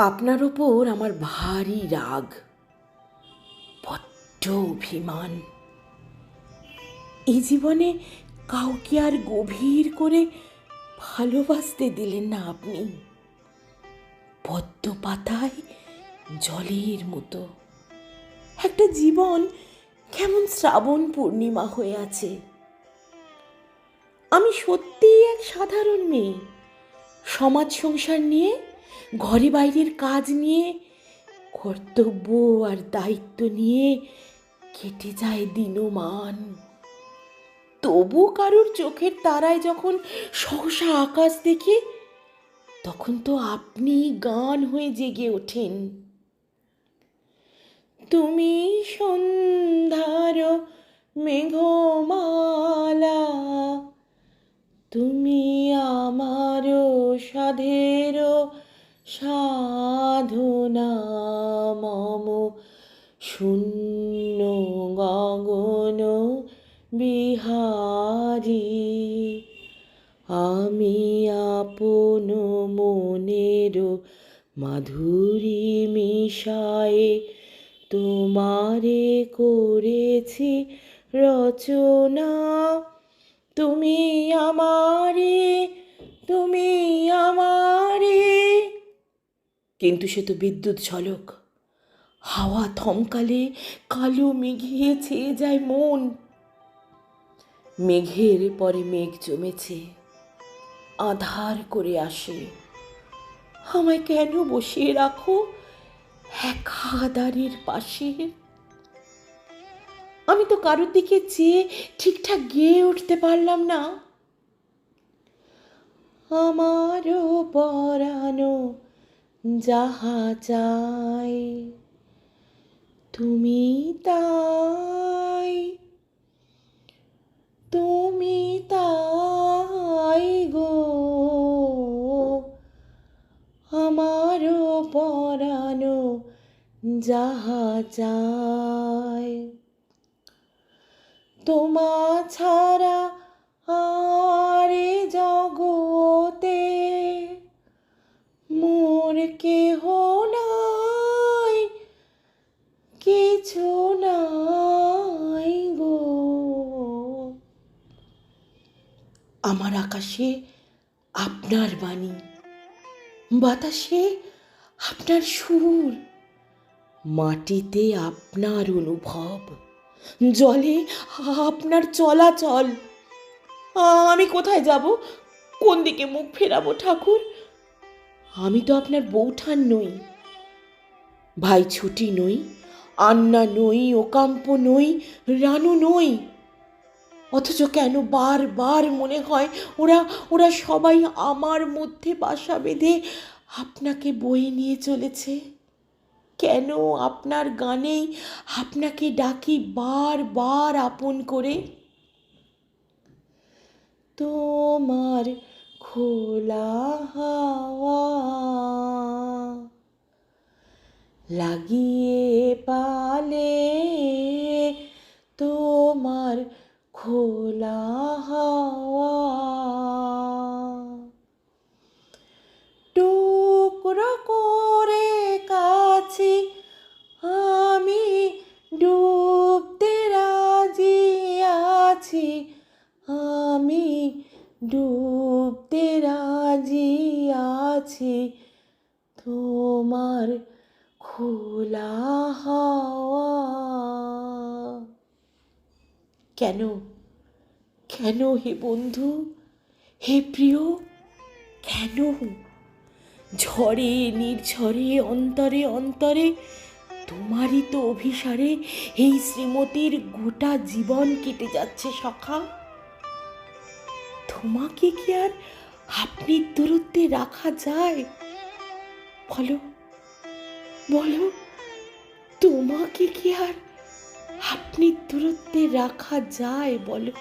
আপনার ওপর আমার ভারী রাগ, বড্ড অভিমান। এই জীবনে কাউকে আর গভীর করে ভালোবাসতে দিলেন না আপনি। পদ্ম পাতায় জলের মতো একটা জীবন কেমন শ্রাবণ পূর্ণিমা হয়ে আছে। আমি সত্যিই এক সাধারণ মেয়ে, সমাজ সংসার নিয়ে, ঘরে বাইরের কাজ নিয়ে, কর্তব্য আর দায়িত্ব নিয়ে কেটে যায় দিনমান। তবু কারুর চোখের তারায় যখন সহসা আকাশ দেখে, তখন তো আপনি গান হয়ে জেগে ওঠেন। তুমি সন্ধ্যার মেঘমালা, তুমি আমার সাধের সাধনা, মম শূন্য গগন বিহারী। আমি আপন মনের মাধুরী মিশায়ে তোমারে করেছি রচনা। তুমি আমারে, তুমি আমারে। কিন্তু সে তো বিদ্যুৎ ঝলক, হাওয়া থমকালে কালো মেঘে ছেয়ে যায় মন। মেঘের পরে মেঘ জমেছে, আধার করে আসে। আমায় কেন বসিয়ে রাখো একা দ্বারের পাশে? আমি তো কারোর দিকে চেয়ে ঠিকঠাক গেয়ে উঠতে পারলাম না। আমারও পরানো যাহা চাই, তুমি তাই, তুমি তাই গো। আমারও পরানো যাহা চাই, তোমা ছাড়া আর এ জগতে মোর কেহ নাই, কিছু নাই গো। আমার আকাশে আপনার বাণী, বাতাসে আপনার সুর, মাটিতে আপনার অনুভব, জলে আপনার চলাচল। আমি কোথায় যাব, কোন দিকে মুখ ফেরাবো ঠাকুর? আমি তো আপনার বৌঠান নই, ভাই ছুটি নই, আন্না নই, ওকাম্প নই, রানু নই। অথচ কেন বারবার মনে হয় ওরা ওরা সবাই আমার মধ্যে বাসা বেঁধে আপনাকে বয়ে নিয়ে চলেছে। কেন আপনার গানেই আপনাকে ডাকি বারবার আপন করে? তোমার খোলা হাওয়া লাগিয়ে পালে, তোমার খোলা হাওয়া টুকরো করে কাছে আমি ডুবতে রাজি আছি, আমি ডুবতে রাজি আছি, তোমার খোলা হাওয়া। কেন, কেন হে বন্ধু, হে প্রিয়, কেন? ঝড়ে নির্ঝরে, অন্তরে অন্তরে তোমারই তো অভিসারে এই শ্রীমতীর গোটা জীবন কেটে যাচ্ছে সখা। তোমাকে কি আর আপনি দূরত্বে রাখা যায়? বলো, বলো, তোমাকে কি আর আপনি দূরত্বে রাখা যায়? বলো।